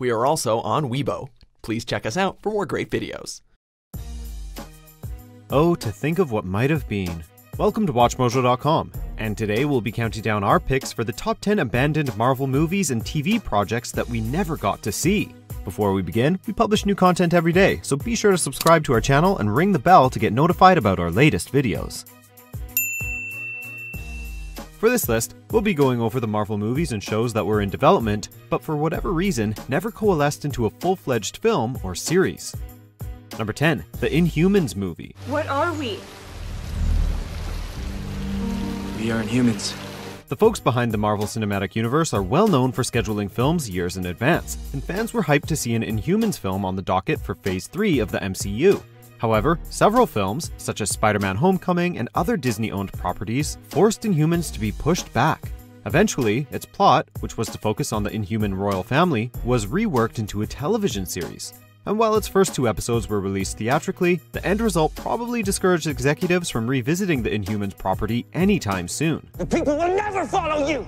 We are also on Weibo. Please check us out for more great videos. Oh, to think of what might have been. Welcome to WatchMojo.com, and today we'll be counting down our picks for the top 10 abandoned Marvel movies and TV projects that we never got to see. Before we begin, we publish new content every day, so be sure to subscribe to our channel and ring the bell to get notified about our latest videos. For this list, we'll be going over the Marvel movies and shows that were in development, but for whatever reason, never coalesced into a full-fledged film or series. Number 10, the Inhumans movie. What are we? We are Inhumans. The folks behind the Marvel Cinematic Universe are well known for scheduling films years in advance, and fans were hyped to see an Inhumans film on the docket for Phase 3 of the MCU. However, several films, such as Spider-Man Homecoming and other Disney-owned properties, forced Inhumans to be pushed back. Eventually, its plot, which was to focus on the Inhuman royal family, was reworked into a television series. And while its first 2 episodes were released theatrically, the end result probably discouraged executives from revisiting the Inhumans property anytime soon. The people will never follow you!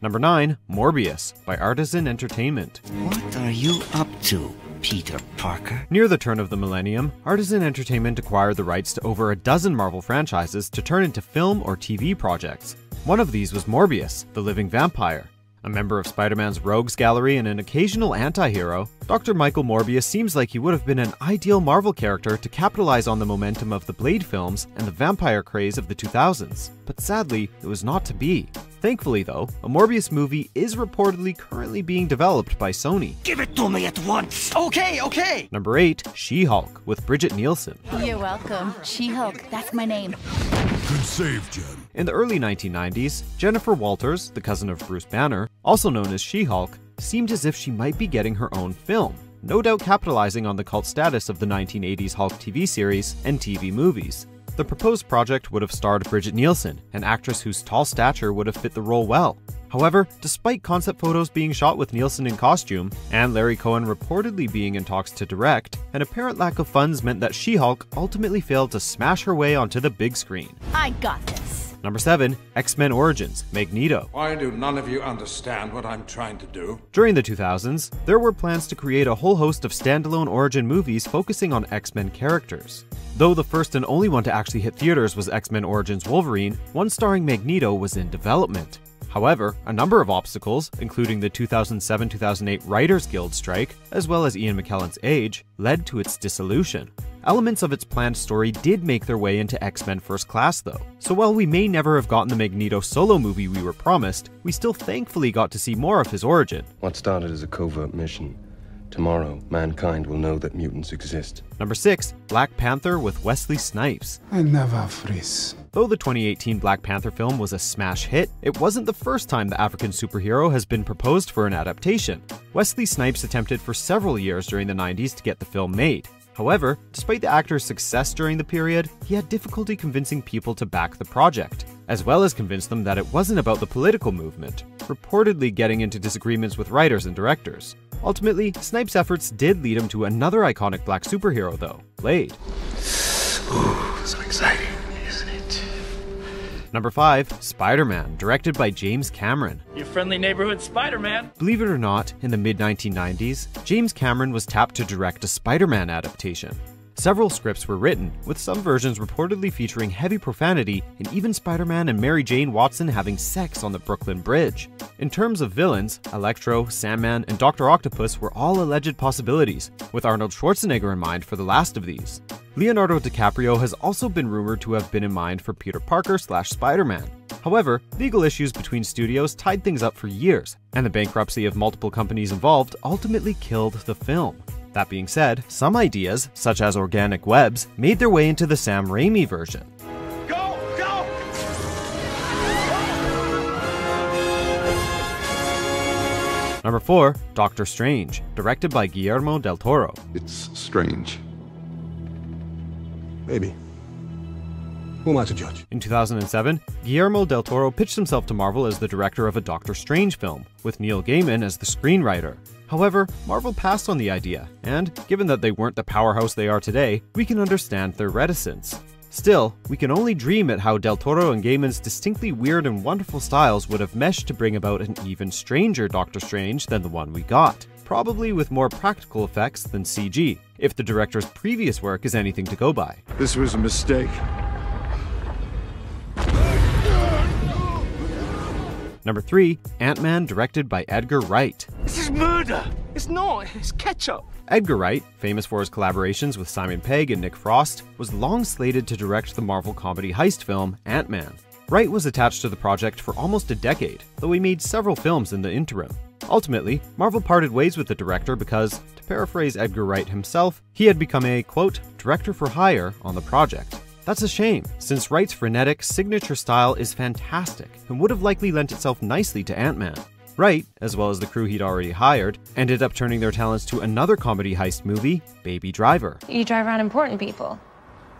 Number 9, Morbius, by Artisan Entertainment. What are you up to, Peter Parker? Near the turn of the millennium, Artisan Entertainment acquired the rights to over a dozen Marvel franchises to turn into film or TV projects. One of these was Morbius, the living vampire. A member of Spider-Man's rogues gallery and an occasional anti-hero, Dr. Michael Morbius seems like he would have been an ideal Marvel character to capitalize on the momentum of the Blade films and the vampire craze of the 2000s. But sadly, it was not to be. Thankfully though, a Morbius movie is reportedly currently being developed by Sony. Give it to me at once! Okay! Number 8, She-Hulk, with Brigitte Nielsen. You're welcome. She-Hulk, that's my name. Good save, Jen. In the early 1990s, Jennifer Walters, the cousin of Bruce Banner, also known as She-Hulk, seemed as if she might be getting her own film, no doubt capitalizing on the cult status of the 1980s Hulk TV series and TV movies. The proposed project would have starred Brigitte Nielsen, an actress whose tall stature would have fit the role well. However, despite concept photos being shot with Nielsen in costume, and Larry Cohen reportedly being in talks to direct, an apparent lack of funds meant that She-Hulk ultimately failed to smash her way onto the big screen. I got this. Number 7, X-Men Origins, Magneto. Why do none of you understand what I'm trying to do? During the 2000s, there were plans to create a whole host of standalone origin movies focusing on X-Men characters. Though the first and only one to actually hit theaters was X-Men Origins Wolverine, one starring Magneto was in development. However, a number of obstacles, including the 2007-2008 Writers Guild strike, as well as Ian McKellen's age, led to its dissolution. Elements of its planned story did make their way into X-Men First Class though, so while we may never have gotten the Magneto solo movie we were promised, we still thankfully got to see more of his origin. What started as a covert mission, tomorrow mankind will know that mutants exist. Number 6, Black Panther with Wesley Snipes. I never freeze. Though the 2018 Black Panther film was a smash hit, it wasn't the first time the African superhero has been proposed for an adaptation. Wesley Snipes attempted for several years during the 90s to get the film made. However, despite the actor's success during the period, he had difficulty convincing people to back the project, as well as convince them that it wasn't about the political movement, reportedly getting into disagreements with writers and directors. Ultimately, Snipes' efforts did lead him to another iconic black superhero though, Blade. Ooh, so exciting, isn't it? Number 5, Spider-Man, directed by James Cameron. Your friendly neighborhood Spider-Man. Believe it or not, in the mid-1990s, James Cameron was tapped to direct a Spider-Man adaptation. Several scripts were written, with some versions reportedly featuring heavy profanity and even Spider-Man and Mary Jane Watson having sex on the Brooklyn Bridge. In terms of villains, Electro, Sandman, and Dr. Octopus were all alleged possibilities, with Arnold Schwarzenegger in mind for the last of these. Leonardo DiCaprio has also been rumored to have been in mind for Peter Parker/Spider-Man. However, legal issues between studios tied things up for years, and the bankruptcy of multiple companies involved ultimately killed the film. That being said, some ideas, such as organic webs, made their way into the Sam Raimi version. Go! Number 4, Doctor Strange, directed by Guillermo del Toro. It's strange. Maybe. Who am I to judge? In 2007, Guillermo del Toro pitched himself to Marvel as the director of a Doctor Strange film, with Neil Gaiman as the screenwriter. However, Marvel passed on the idea, and given that they weren't the powerhouse they are today, we can understand their reticence. Still, we can only dream at how Del Toro and Gaiman's distinctly weird and wonderful styles would have meshed to bring about an even stranger Doctor Strange than the one we got. probably with more practical effects than CG, if the director's previous work is anything to go by. This was a mistake. Number 3, Ant-Man, directed by Edgar Wright. This is murder. It's not. It's ketchup. Edgar Wright, famous for his collaborations with Simon Pegg and Nick Frost, was long slated to direct the Marvel comedy heist film Ant-Man. Wright was attached to the project for almost a decade, though he made several films in the interim. Ultimately, Marvel parted ways with the director because, to paraphrase Edgar Wright himself, he had become a, quote, director for hire on the project. That's a shame, since Wright's frenetic, signature style is fantastic and would have likely lent itself nicely to Ant-Man. Wright, as well as the crew he'd already hired, ended up turning their talents to another comedy heist movie, Baby Driver. You drive around important people.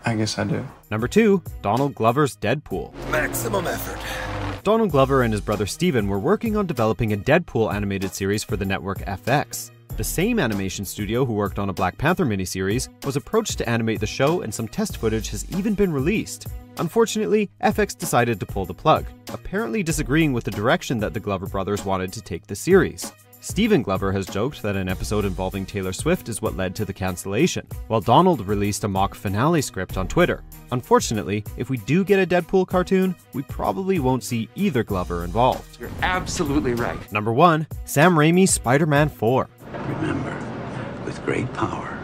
I guess I do. Number 2, Donald Glover's Deadpool. Maximum effort. Donald Glover and his brother Steven were working on developing a Deadpool animated series for the network FX. The same animation studio who worked on a Black Panther miniseries was approached to animate the show, and some test footage has even been released. Unfortunately, FX decided to pull the plug, apparently disagreeing with the direction that the Glover brothers wanted to take the series. Steven Glover has joked that an episode involving Taylor Swift is what led to the cancellation, while Donald released a mock finale script on Twitter. Unfortunately, if we do get a Deadpool cartoon, we probably won't see either Glover involved. You're absolutely right. Number 1, Sam Raimi's Spider-Man 4. Remember, with great power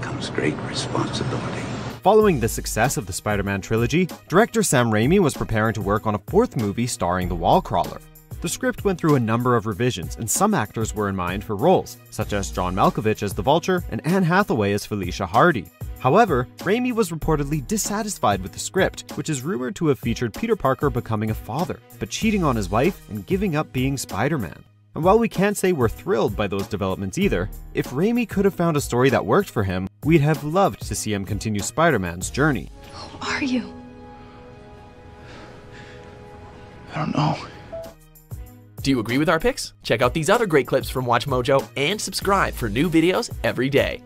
comes great responsibility. Following the success of the Spider-Man trilogy, director Sam Raimi was preparing to work on a 4th movie starring the Wallcrawler. The script went through a number of revisions, and some actors were in mind for roles, such as John Malkovich as the Vulture and Anne Hathaway as Felicia Hardy. However, Raimi was reportedly dissatisfied with the script, which is rumored to have featured Peter Parker becoming a father, but cheating on his wife and giving up being Spider-Man. And while we can't say we're thrilled by those developments either, if Raimi could have found a story that worked for him, we'd have loved to see him continue Spider-Man's journey. Who are you? I don't know. Do you agree with our picks? Check out these other great clips from WatchMojo and subscribe for new videos every day.